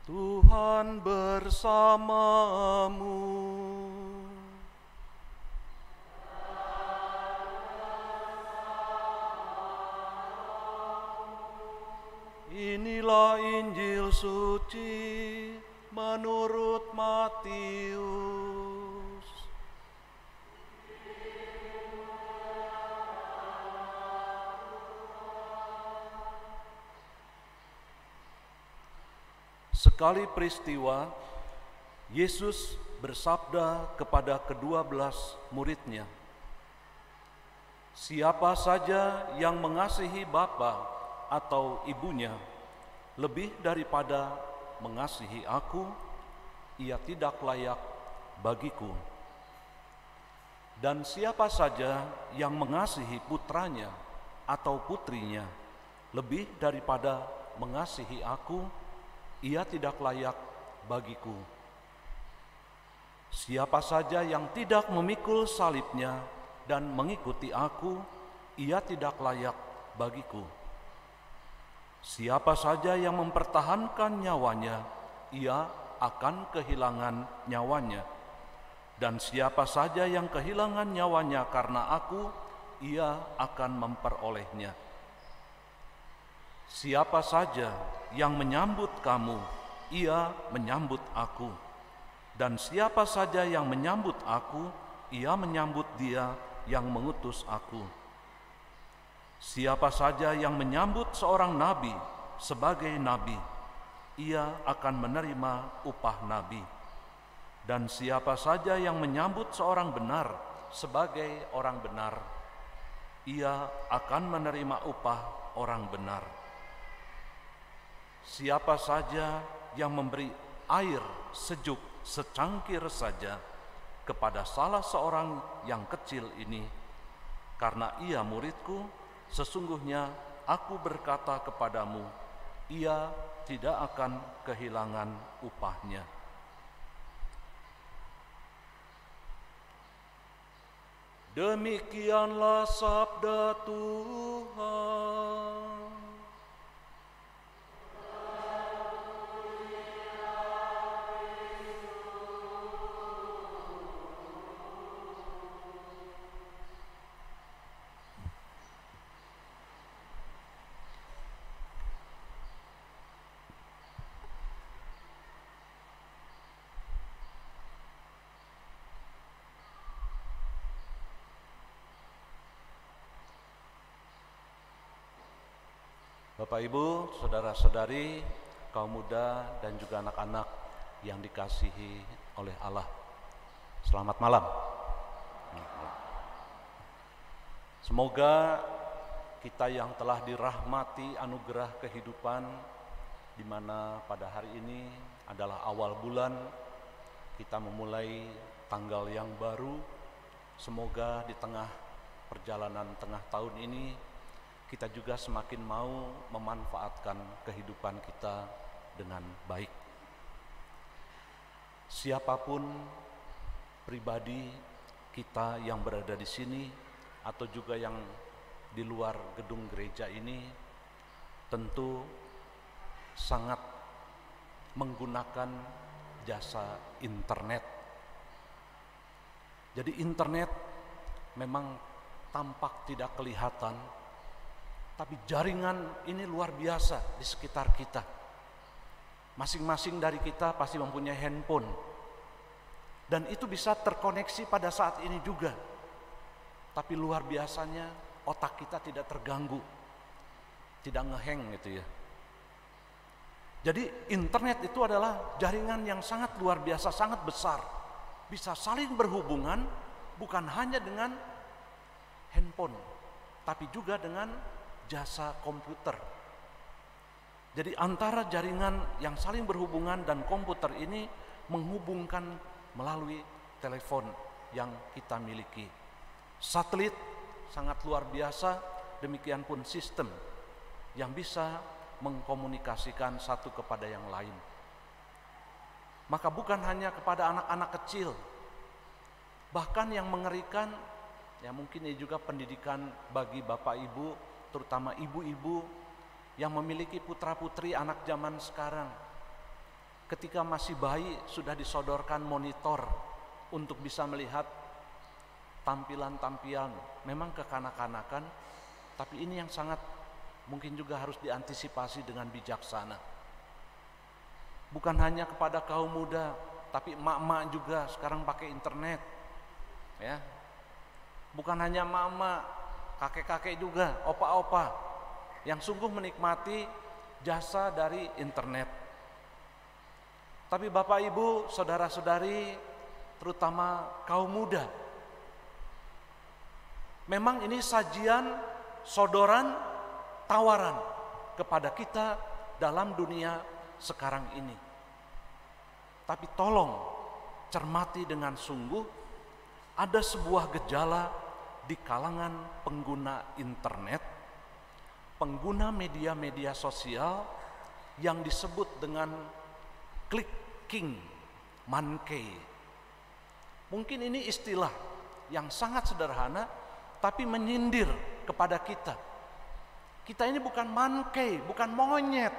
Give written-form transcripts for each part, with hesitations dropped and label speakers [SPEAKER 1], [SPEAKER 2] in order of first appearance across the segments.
[SPEAKER 1] Tuhan bersamamu. Inilah Injil suci menurut Matius. Sekali peristiwa, Yesus bersabda kepada ke-12 muridnya, "Siapa saja yang mengasihi bapa atau ibunya lebih daripada mengasihi aku, ia tidak layak bagiku. Dan siapa saja yang mengasihi putranya atau putrinya lebih daripada mengasihi aku, ia tidak layak bagiku. Siapa saja yang tidak memikul salibnya dan mengikuti aku, ia tidak layak bagiku. Siapa saja yang mempertahankan nyawanya, ia akan kehilangan nyawanya. Dan siapa saja yang kehilangan nyawanya karena aku, ia akan memperolehnya. Siapa saja yang menyambut kamu, ia menyambut aku. Dan siapa saja yang menyambut aku, ia menyambut dia yang mengutus aku. Siapa saja yang menyambut seorang nabi sebagai nabi, ia akan menerima upah nabi. Dan siapa saja yang menyambut seorang benar sebagai orang benar, ia akan menerima upah orang benar. Siapa saja yang memberi air sejuk secangkir saja kepada salah seorang yang kecil ini, karena ia muridku, sesungguhnya aku berkata kepadamu, ia tidak akan kehilangan upahnya." Demikianlah sabda Tuhan. Bapak Ibu, saudara-saudari, kaum muda dan juga anak-anak yang dikasihi oleh Allah. Selamat malam. Semoga kita yang telah dirahmati anugerah kehidupan, di mana pada hari ini adalah awal bulan, kita memulai tanggal yang baru. Semoga di tengah perjalanan tengah tahun ini, kita juga semakin mau memanfaatkan kehidupan kita dengan baik. Siapapun pribadi kita yang berada di sini atau juga yang di luar gedung gereja ini, tentu sangat menggunakan jasa internet. Jadi internet memang tampak tidak kelihatan, tapi jaringan ini luar biasa di sekitar kita. Masing-masing dari kita pasti mempunyai handphone. Dan itu bisa terkoneksi pada saat ini juga. Tapi luar biasanya otak kita tidak terganggu. Tidak ngeheng gitu ya. Jadi internet itu adalah jaringan yang sangat luar biasa, sangat besar. Bisa saling berhubungan bukan hanya dengan handphone, tapi juga dengan jasa komputer. Jadi antara jaringan yang saling berhubungan dan komputer ini menghubungkan melalui telepon yang kita miliki. Satelit sangat luar biasa, demikian pun sistem yang bisa mengkomunikasikan satu kepada yang lain. Maka bukan hanya kepada anak-anak kecil, bahkan yang mengerikan, ya mungkin ini juga pendidikan bagi Bapak Ibu, terutama ibu-ibu yang memiliki putra-putri anak zaman sekarang. ketika masih bayi sudah disodorkan monitor untuk bisa melihat tampilan-tampilan memang kekanak-kanakan, tapi ini yang sangat mungkin juga harus diantisipasi dengan bijaksana. Bukan hanya kepada kaum muda, tapi emak-emak juga sekarang pakai internet. Ya. Bukan hanya emak-emak, kakek-kakek juga, opa-opa yang sungguh menikmati jasa dari internet. Tapi Bapak Ibu, saudara-saudari, terutama kaum muda, memang ini sajian, sodoran, tawaran kepada kita dalam dunia sekarang ini. Tapi tolong cermati dengan sungguh, ada sebuah gejala di kalangan pengguna internet, pengguna media-media sosial yang disebut dengan clicking monkey. Mungkin ini istilah yang sangat sederhana, tapi menyindir kepada kita. Kita ini bukan monkey, bukan monyet.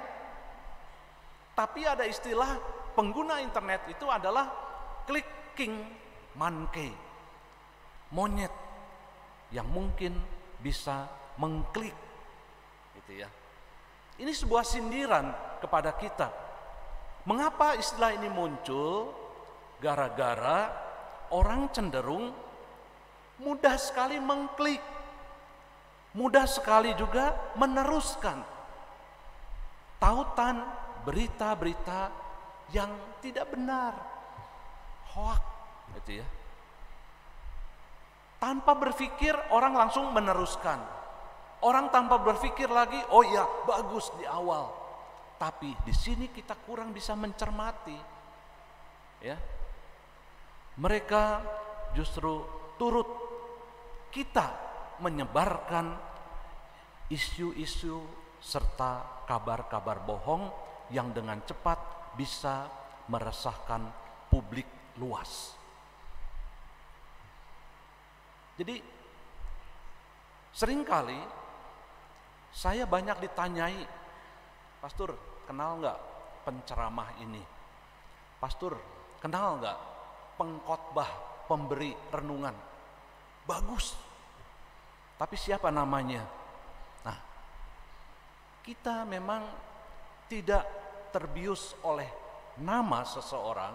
[SPEAKER 1] Tapi ada istilah pengguna internet itu adalah clicking monkey. Monyet yang mungkin bisa mengklik. Gitu ya. Ini sebuah sindiran kepada kita. Mengapa istilah ini muncul? Gara-gara orang cenderung mudah sekali mengklik, mudah sekali juga meneruskan tautan berita-berita yang tidak benar, hoak, gitu ya. Tanpa berpikir orang langsung meneruskan. Orang tanpa berpikir lagi, oh iya bagus di awal. Tapi di sini kita kurang bisa mencermati, ya. Mereka justru turut kita menyebarkan isu-isu serta kabar-kabar bohong yang dengan cepat bisa meresahkan publik luas. Jadi seringkali saya banyak ditanyai, Pastor, kenal nggak penceramah ini? Pastor, kenal nggak pengkhotbah, pemberi renungan? Bagus. Tapi siapa namanya? Nah, kita memang tidak terbius oleh nama seseorang,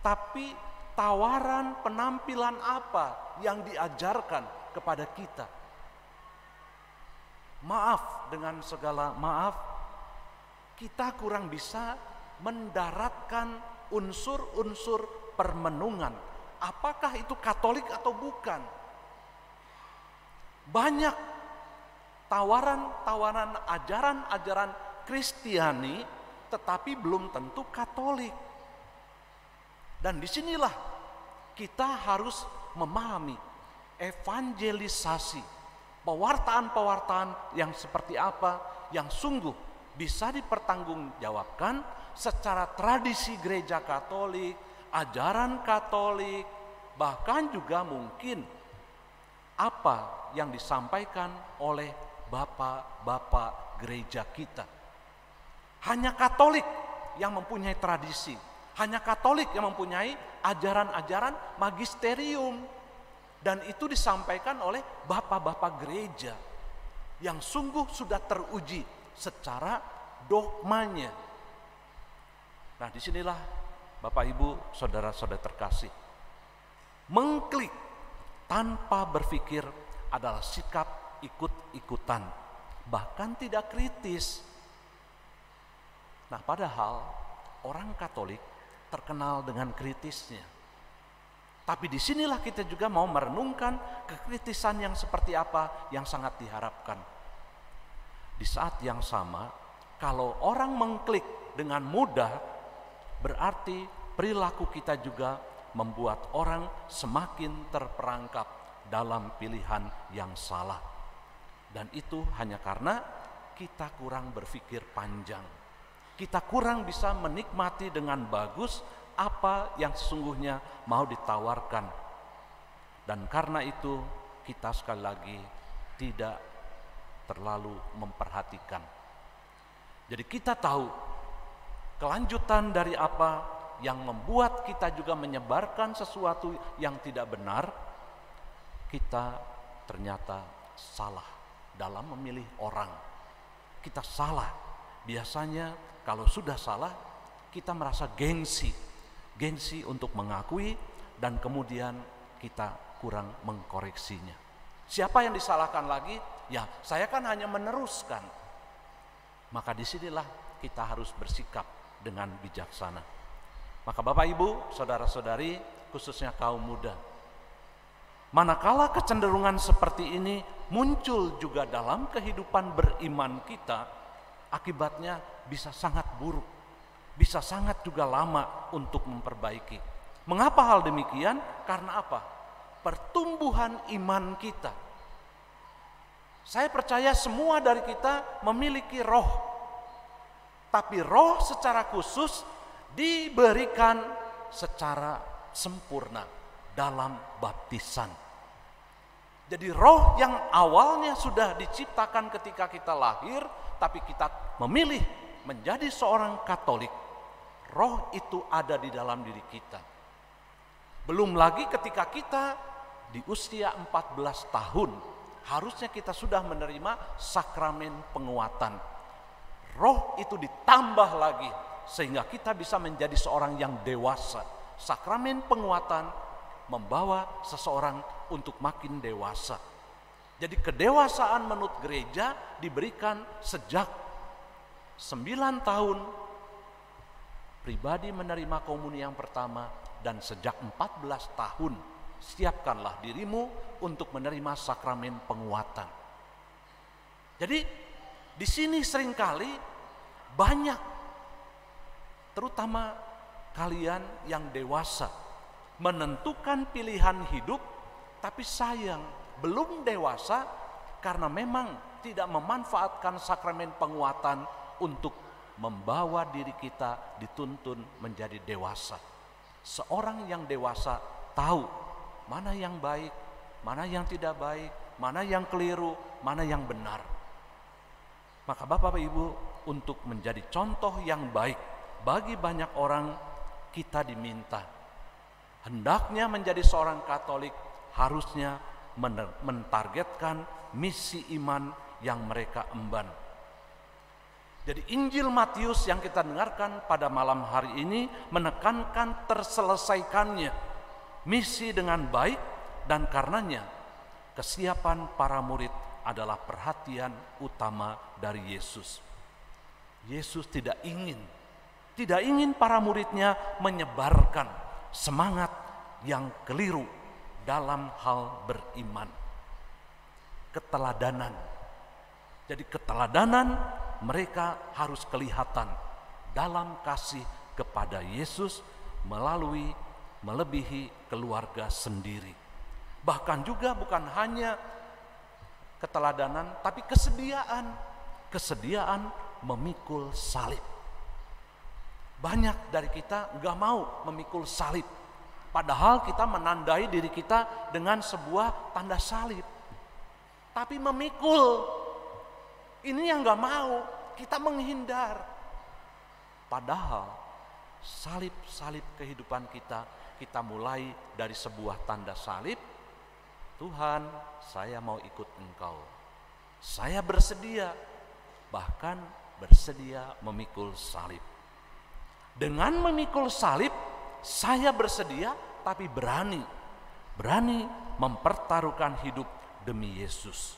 [SPEAKER 1] tapi tawaran penampilan apa yang diajarkan kepada kita. Maaf, dengan segala maaf, kita kurang bisa mendaratkan unsur-unsur permenungan. Apakah itu Katolik atau bukan? Banyak tawaran-tawaran ajaran-ajaran Kristiani, tetapi belum tentu Katolik. Dan disinilah kita harus memahami evangelisasi, pewartaan-pewartaan yang seperti apa yang sungguh bisa dipertanggungjawabkan secara tradisi gereja Katolik, ajaran Katolik, bahkan juga mungkin apa yang disampaikan oleh bapak-bapak gereja kita. Hanya Katolik yang mempunyai tradisi, hanya Katolik yang mempunyai ajaran-ajaran magisterium, dan itu disampaikan oleh bapak-bapak gereja yang sungguh sudah teruji secara dogmanya. Nah, disinilah Bapak Ibu, saudara-saudara terkasih, mengklik tanpa berpikir adalah sikap ikut-ikutan, bahkan tidak kritis. Nah, padahal orang Katolik terkenal dengan kritisnya. Tapi disinilah kita juga mau merenungkan kekritisan yang seperti apa yang sangat diharapkan. Di saat yang sama, kalau orang mengklik dengan mudah, berarti perilaku kita juga membuat orang semakin terperangkap dalam pilihan yang salah. Dan itu hanya karena kita kurang berpikir panjang. Kita kurang bisa menikmati dengan bagus apa yang sesungguhnya mau ditawarkan. Dan karena itu kita sekali lagi tidak terlalu memperhatikan. Jadi kita tahu kelanjutan dari apa yang membuat kita juga menyebarkan sesuatu yang tidak benar, kita ternyata salah dalam memilih orang. Kita salah. Biasanya kalau sudah salah, kita merasa gengsi untuk mengakui, dan kemudian kita kurang mengkoreksinya. Siapa yang disalahkan lagi? Ya, saya kan hanya meneruskan. Maka disinilah kita harus bersikap dengan bijaksana. Maka Bapak Ibu, saudara-saudari, khususnya kaum muda, manakala kecenderungan seperti ini muncul juga dalam kehidupan beriman kita, akibatnya bisa sangat buruk, bisa sangat juga lama untuk memperbaiki. Mengapa hal demikian? Karena apa? Pertumbuhan iman kita. Saya percaya semua dari kita memiliki roh, tapi roh secara khusus diberikan secara sempurna dalam baptisan. Jadi roh yang awalnya sudah diciptakan ketika kita lahir, tapi kita memilih menjadi seorang Katolik, roh itu ada di dalam diri kita. Belum lagi ketika kita di usia 14 tahun, harusnya kita sudah menerima sakramen penguatan. Roh itu ditambah lagi sehingga kita bisa menjadi seorang yang dewasa. Sakramen penguatan membawa seseorang untuk makin dewasa. Jadi kedewasaan menurut gereja diberikan sejak 9 tahun pribadi menerima komuni yang pertama, dan sejak 14 tahun siapkanlah dirimu untuk menerima sakramen penguatan. Jadi di sini seringkali banyak, terutama kalian yang dewasa, menentukan pilihan hidup, tapi sayang belum dewasa karena memang tidak memanfaatkan sakramen penguatan untuk membawa diri kita dituntun menjadi dewasa. Seorang yang dewasa tahu mana yang baik, mana yang tidak baik, mana yang keliru, mana yang benar. Maka Bapak Ibu, untuk menjadi contoh yang baik bagi banyak orang, kita diminta hendaknya menjadi seorang Katolik harusnya mentargetkan misi iman yang mereka emban. Jadi Injil Matius yang kita dengarkan pada malam hari ini menekankan terselesaikannya misi dengan baik, dan karenanya kesiapan para murid adalah perhatian utama dari Yesus. Yesus tidak ingin para muridnya menyebarkan semangat yang keliru dalam hal beriman. Keteladanan. Jadi keteladanan mereka harus kelihatan dalam kasih kepada Yesus melebihi keluarga sendiri. Bahkan juga bukan hanya keteladanan, tapi kesediaan memikul salib. Banyak dari kita gak mau memikul salib, padahal kita menandai diri kita dengan sebuah tanda salib. Tapi memikul, ini yang gak mau, kita menghindar. Padahal salib-salib kehidupan kita mulai dari sebuah tanda salib. Tuhan, saya mau ikut Engkau. Saya bersedia, bahkan bersedia memikul salib. Dengan memikul salib, saya bersedia tapi berani mempertaruhkan hidup demi Yesus.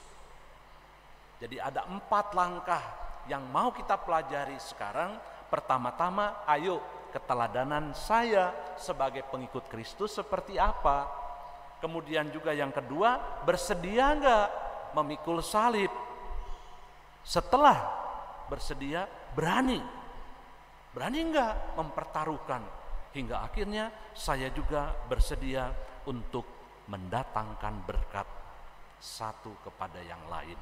[SPEAKER 1] Jadi ada 4 langkah yang mau kita pelajari sekarang. Pertama-tama, ayo keteladanan saya sebagai pengikut Kristus seperti apa. Kemudian juga yang kedua, bersedia enggak memikul salib. Setelah bersedia, berani enggak mempertaruhkan, hingga akhirnya saya juga bersedia untuk mendatangkan berkat satu kepada yang lain.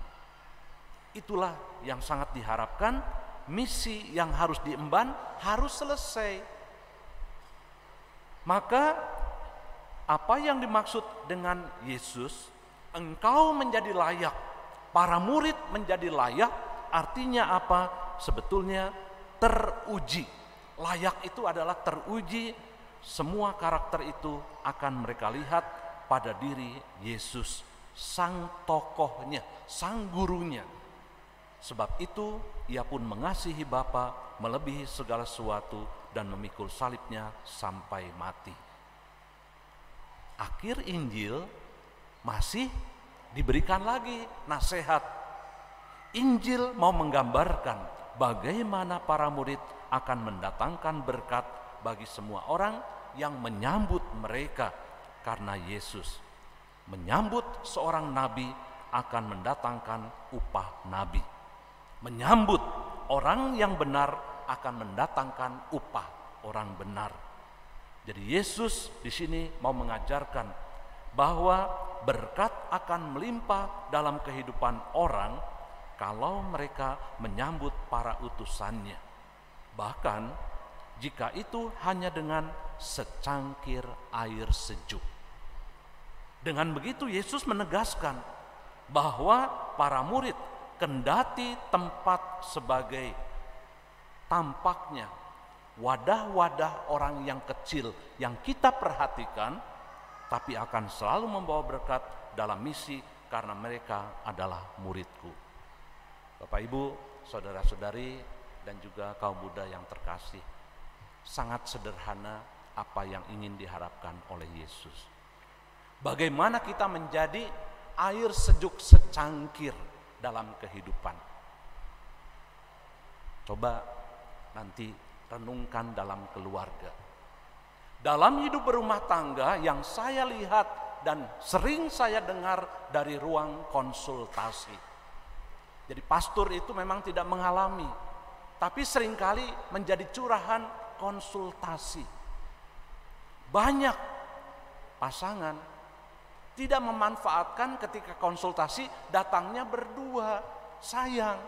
[SPEAKER 1] Itulah yang sangat diharapkan. Misi yang harus diemban harus selesai. Maka apa yang dimaksud dengan Yesus, engkau menjadi layak, para murid menjadi layak, artinya apa? Sebetulnya teruji Layak itu adalah teruji, semua karakter itu akan mereka lihat pada diri Yesus, sang tokohnya, sang gurunya. Sebab itu ia pun mengasihi Bapa melebihi segala sesuatu dan memikul salibnya sampai mati. Akhir Injil masih diberikan lagi nasihat. Injil mau menggambarkan bagaimana para murid akan mendatangkan berkat bagi semua orang yang menyambut mereka, karena Yesus menyambut seorang nabi akan mendatangkan upah nabi. Menyambut orang yang benar akan mendatangkan upah orang benar. Jadi Yesus di sini mau mengajarkan bahwa berkat akan melimpah dalam kehidupan orang kalau mereka menyambut para utusannya. Bahkan jika itu hanya dengan secangkir air sejuk. Dengan begitu Yesus menegaskan bahwa para murid kendati tempat sebagai tampaknya wadah-wadah orang yang kecil yang kita perhatikan, tapi akan selalu membawa berkat dalam misi karena mereka adalah muridku. Bapak Ibu, saudara-saudari, dan juga kaum muda yang terkasih, sangat sederhana apa yang ingin diharapkan oleh Yesus. Bagaimana kita menjadi air sejuk secangkir dalam kehidupan. Coba nanti renungkan dalam keluarga. Dalam hidup berumah tangga yang saya lihat dan sering saya dengar dari ruang konsultasi. Jadi pastor itu memang tidak mengalami, tapi seringkali menjadi curahan konsultasi. Banyak pasangan tidak memanfaatkan ketika konsultasi datangnya berdua, sayang.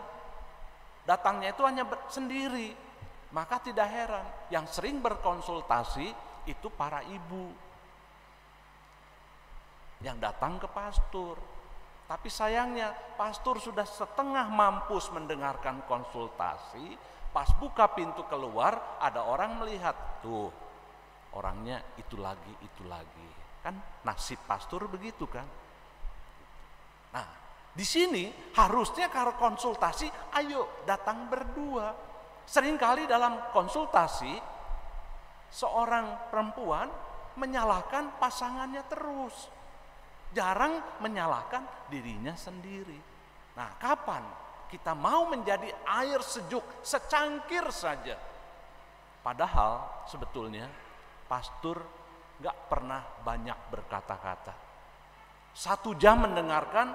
[SPEAKER 1] Datangnya itu hanya sendiri. Maka tidak heran yang sering berkonsultasi itu para ibu yang datang ke pastor. Tapi sayangnya pastor sudah setengah mampus mendengarkan konsultasi, pas buka pintu keluar ada orang melihat, tuh orangnya itu lagi. Kan nasib pastor begitu kan. Nah, di sini harusnya kalau konsultasi, ayo datang berdua. Seringkali dalam konsultasi seorang perempuan menyalahkan pasangannya terus, jarang menyalahkan dirinya sendiri. Nah, kapan kita mau menjadi air sejuk secangkir saja? Padahal sebetulnya pastor gak pernah banyak berkata-kata. 1 jam mendengarkan,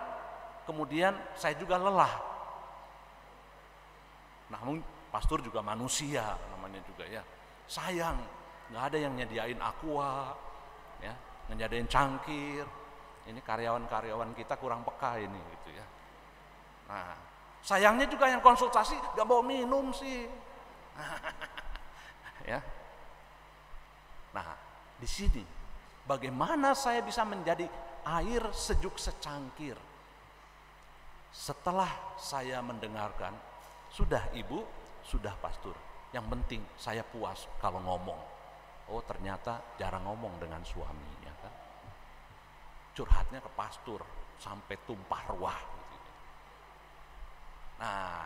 [SPEAKER 1] kemudian saya juga lelah. Namun pastor juga manusia namanya juga ya. Sayang, nggak ada yang nyediain aqua, ya, nyediain cangkir. Ini karyawan-karyawan kita kurang peka ini gitu ya. Nah, sayangnya juga yang konsultasi nggak bawa minum sih. Ya. Nah, di sini bagaimana saya bisa menjadi air sejuk secangkir? Setelah saya mendengarkan, sudah ibu, sudah pastor. Yang penting saya puas kalau ngomong. Oh, ternyata jarang ngomong dengan suaminya kan. Curhatnya ke pastor sampai tumpah ruah. Nah,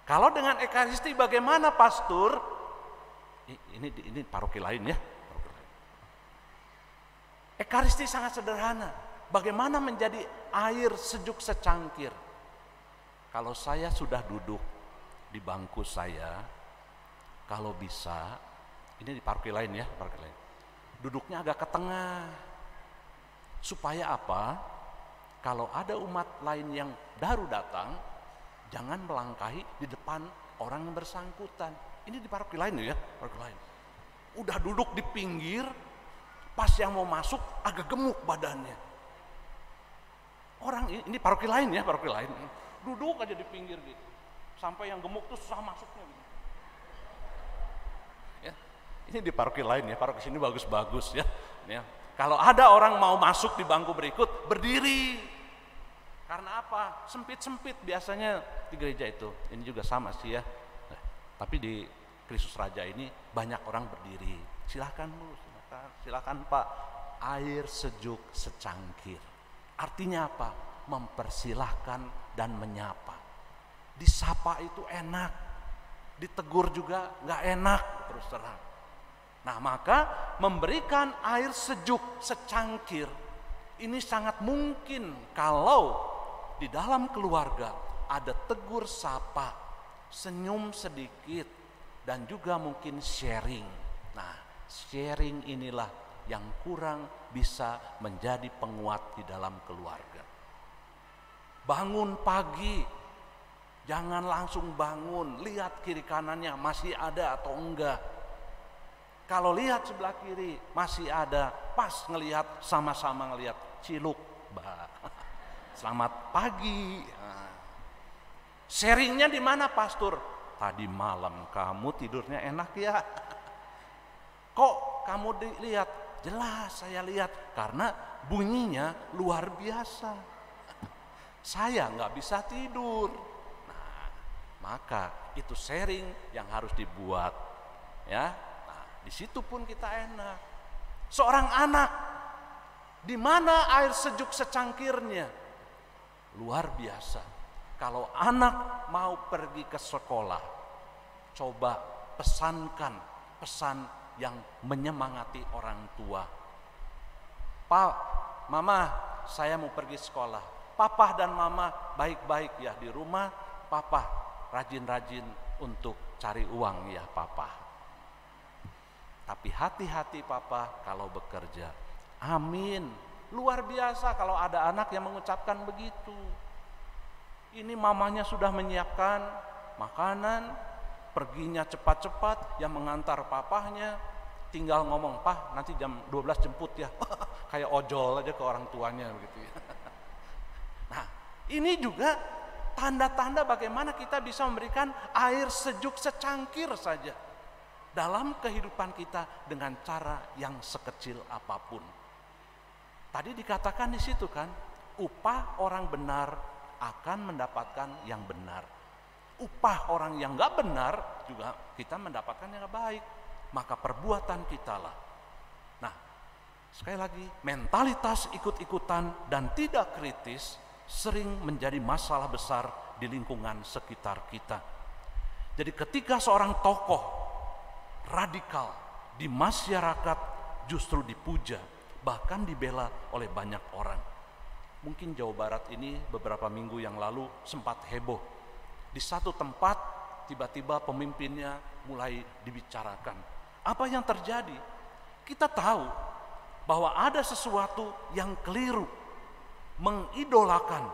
[SPEAKER 1] kalau dengan ekaristi bagaimana pastor? Ini paroki lain ya. Ekaristi sangat sederhana. Bagaimana menjadi air sejuk secangkir? Kalau saya sudah duduk di bangku saya, kalau bisa, ini di paroki lain ya, paroki lain. Duduknya agak ke tengah. Supaya apa? Kalau ada umat lain yang baru datang, jangan melangkahi di depan orang yang bersangkutan. Ini di paroki lain ya, paroki lain. Udah duduk di pinggir, pas yang mau masuk agak gemuk badannya. Orang ini paroki lain ya, paroki lain. Duduk aja di pinggir gitu. Sampai yang gemuk tuh susah masuknya gitu. Ya. Ini di paroki lain ya, paroki sini bagus-bagus ya. Ya. Kalau ada orang mau masuk di bangku berikut, berdiri. Karena apa? Sempit-sempit biasanya di gereja itu. Ini juga sama sih ya. Tapi di Kristus Raja ini banyak orang berdiri. Silakan Bu, silakan Pak. Air sejuk secangkir. Artinya apa? Mempersilahkan dan menyapa. Disapa itu enak, ditegur juga nggak enak terus terang. Nah, maka memberikan air sejuk secangkir ini sangat mungkin kalau di dalam keluarga ada tegur sapa, senyum sedikit, dan juga mungkin sharing. Nah, sharing inilah yang kurang bisa menjadi penguat di dalam keluarga. Bangun pagi, jangan langsung bangun, lihat kiri kanannya masih ada atau enggak. Kalau lihat sebelah kiri masih ada, pas ngelihat, sama-sama ngelihat, ciluk, selamat pagi. Sharingnya di mana, Pastor? Tadi malam kamu tidurnya enak ya? Kok kamu dilihat? Jelas saya lihat, karena bunyinya luar biasa. Saya nggak bisa tidur. Nah, maka itu sharing yang harus dibuat, ya. Nah, di situ pun kita enak. Seorang anak, di mana air sejuk secangkirnya? Luar biasa. Kalau anak mau pergi ke sekolah, coba pesankan pesan yang menyemangati orang tua. Pak, Mama, saya mau pergi sekolah. Papa dan Mama baik-baik ya di rumah. Papa rajin-rajin untuk cari uang ya Papa. Tapi hati-hati Papa kalau bekerja. Amin. Luar biasa kalau ada anak yang mengucapkan begitu. Ini mamanya sudah menyiapkan makanan, perginya cepat-cepat, yang mengantar papahnya tinggal ngomong, "Pak, nanti jam 12 jemput ya." Kayak ojol aja ke orang tuanya begitu ya. Nah, ini juga tanda-tanda bagaimana kita bisa memberikan air sejuk secangkir saja dalam kehidupan kita dengan cara yang sekecil apapun. Tadi dikatakan di situ kan, upah orang benar akan mendapatkan yang benar. Upah orang yang gak benar juga kita mendapatkan yang gak baik. Maka perbuatan kita lah. Nah, sekali lagi, mentalitas ikut-ikutan dan tidak kritis sering menjadi masalah besar di lingkungan sekitar kita. Jadi ketika seorang tokoh radikal di masyarakat justru dipuja, bahkan dibela oleh banyak orang. Mungkin Jawa Barat ini beberapa minggu yang lalu sempat heboh. Di satu tempat tiba-tiba pemimpinnya mulai dibicarakan. Apa yang terjadi? Kita tahu bahwa ada sesuatu yang keliru. Mengidolakan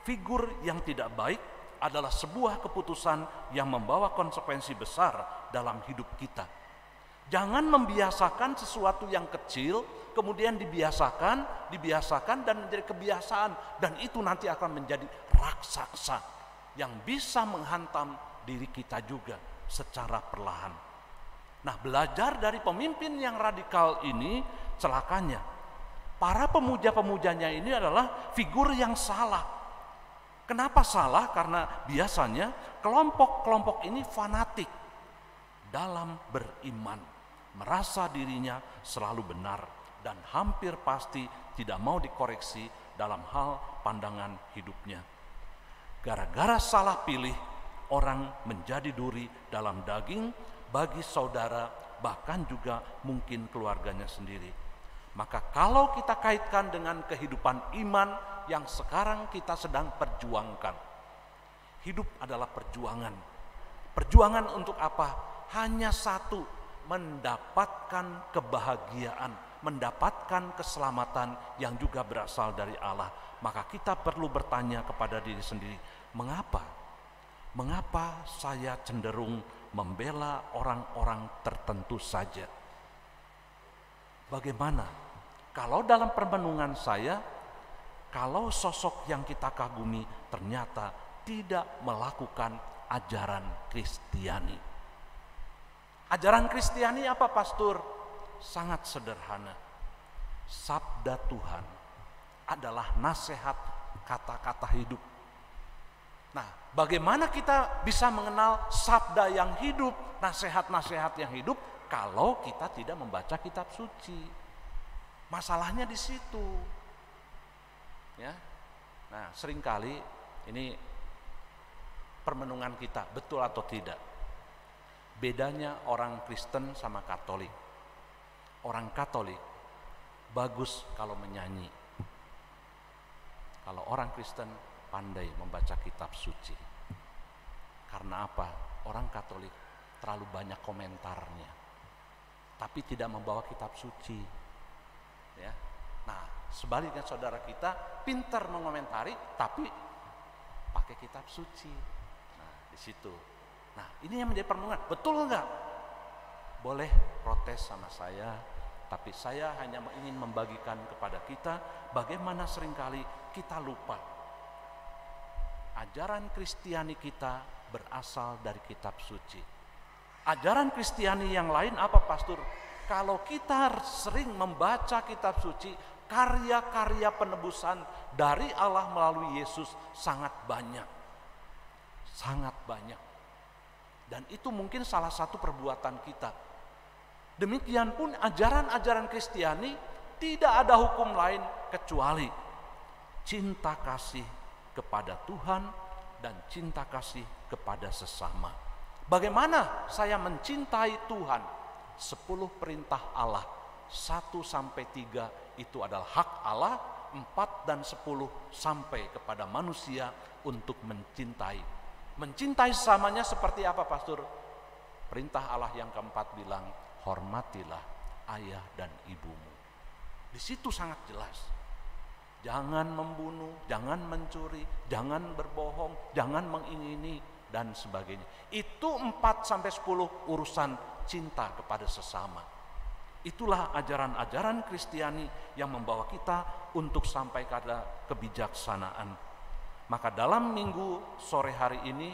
[SPEAKER 1] figur yang tidak baik adalah sebuah keputusan yang membawa konsekuensi besar dalam hidup kita. Jangan membiasakan sesuatu yang kecil, kemudian dibiasakan dan menjadi kebiasaan, dan itu nanti akan menjadi raksasa yang bisa menghantam diri kita juga secara perlahan. Nah, belajar dari pemimpin yang radikal ini, celakanya para pemuja-pemujanya ini adalah figur yang salah. Kenapa salah? Karena biasanya kelompok-kelompok ini fanatik dalam beriman, merasa dirinya selalu benar dan hampir pasti tidak mau dikoreksi dalam hal pandangan hidupnya. Gara-gara salah pilih, orang menjadi duri dalam daging bagi saudara, bahkan juga mungkin keluarganya sendiri. Maka kalau kita kaitkan dengan kehidupan iman yang sekarang kita sedang perjuangkan, hidup adalah perjuangan. Perjuangan untuk apa? Hanya satu, mendapatkan kebahagiaan, mendapatkan keselamatan yang juga berasal dari Allah. Maka kita perlu bertanya kepada diri sendiri, mengapa? Mengapa saya cenderung membela orang-orang tertentu saja? Bagaimana kalau dalam permenungan saya, kalau sosok yang kita kagumi ternyata tidak melakukan ajaran Kristiani? Ajaran Kristiani apa, Pastor? Sangat sederhana. Sabda Tuhan adalah nasihat kata-kata hidup. Nah, bagaimana kita bisa mengenal sabda yang hidup, nasihat-nasihat yang hidup, kalau kita tidak membaca kitab suci? Masalahnya di situ. Ya. Nah, seringkali ini permenungan kita, betul atau tidak? Bedanya orang Kristen sama Katolik. Orang Katolik bagus kalau menyanyi. Kalau orang Kristen pandai membaca kitab suci. Karena apa? Orang Katolik terlalu banyak komentarnya, tapi tidak membawa kitab suci. Ya. Nah, sebaliknya saudara kita pintar mengomentari, tapi pakai kitab suci. Nah, di situ. Nah, ini yang menjadi permenungan. Betul enggak? Boleh protes sama saya, tapi saya hanya ingin membagikan kepada kita bagaimana seringkali kita lupa. Ajaran Kristiani kita berasal dari kitab suci. Ajaran Kristiani yang lain apa, Pastor? Kalau kita sering membaca kitab suci, karya-karya penebusan dari Allah melalui Yesus sangat banyak. Sangat banyak. Dan itu mungkin salah satu perbuatan kita. Demikian pun ajaran-ajaran Kristiani tidak ada hukum lain kecuali cinta kasih kepada Tuhan dan cinta kasih kepada sesama. Bagaimana saya mencintai Tuhan? 10 perintah Allah 1-3 itu adalah hak Allah. 4 dan 10 sampai kepada manusia untuk mencintai. Mencintai sesamanya seperti apa, Pastor? Perintah Allah yang keempat bilang, hormatilah ayah dan ibumu. Di situ sangat jelas. Jangan membunuh, jangan mencuri, jangan berbohong, jangan mengingini, dan sebagainya. Itu 4-10 urusan cinta kepada sesama. Itulah ajaran-ajaran Kristiani yang membawa kita untuk sampai pada kebijaksanaan. Maka dalam minggu sore hari ini,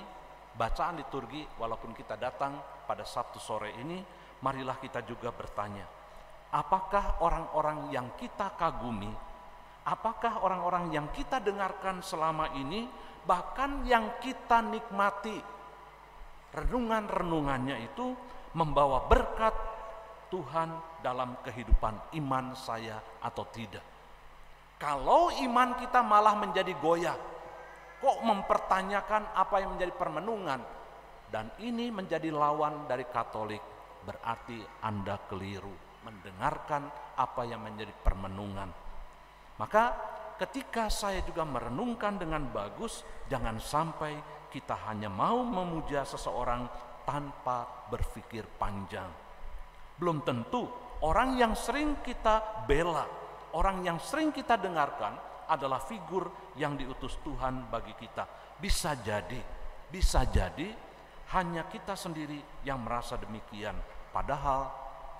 [SPEAKER 1] bacaan liturgi, walaupun kita datang pada Sabtu sore ini, marilah kita juga bertanya, apakah orang-orang yang kita kagumi, apakah orang-orang yang kita dengarkan selama ini, bahkan yang kita nikmati, renungan-renungannya itu membawa berkat Tuhan dalam kehidupan iman saya atau tidak? Kalau iman kita malah menjadi goyah, kok mempertanyakan apa yang menjadi permenungan, dan ini menjadi lawan dari Katolik, berarti Anda keliru mendengarkan apa yang menjadi permenungan. Maka ketika saya juga merenungkan dengan bagus, jangan sampai kita hanya mau memuja seseorang tanpa berpikir panjang. Belum tentu orang yang sering kita bela, orang yang sering kita dengarkan adalah figur yang diutus Tuhan bagi kita. Bisa jadi hanya kita sendiri yang merasa demikian. Padahal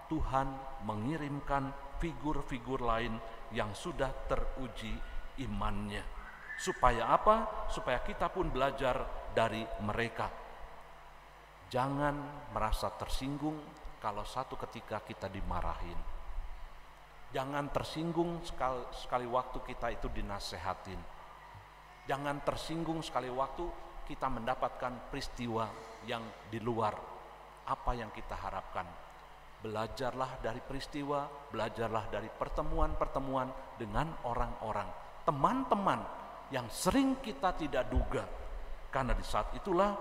[SPEAKER 1] Tuhan mengirimkan figur-figur lain yang sudah teruji imannya. Supaya apa? Supaya kita pun belajar dari mereka. Jangan merasa tersinggung kalau satu ketika kita dimarahin. Jangan tersinggung sekali waktu kita itu dinasehatin. Jangan tersinggung sekali waktu kita mendapatkan peristiwa yang di luar apa yang kita harapkan. Belajarlah dari peristiwa, belajarlah dari pertemuan-pertemuan dengan orang-orang, teman-teman yang sering kita tidak duga. Karena di saat itulah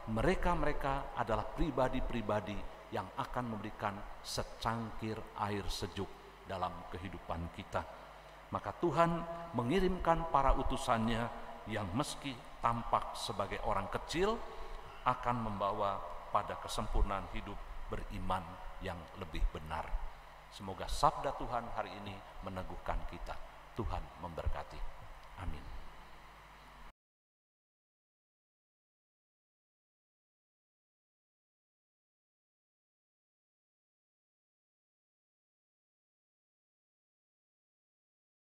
[SPEAKER 1] mereka-mereka adalah pribadi-pribadi yang akan memberikan secangkir air sejuk dalam kehidupan kita. Maka Tuhan mengirimkan para utusannya yang meski tampak sebagai orang kecil akan membawa pada kesempurnaan hidup beriman yang lebih benar. Semoga sabda Tuhan hari ini meneguhkan kita. Tuhan memberkati. Amin.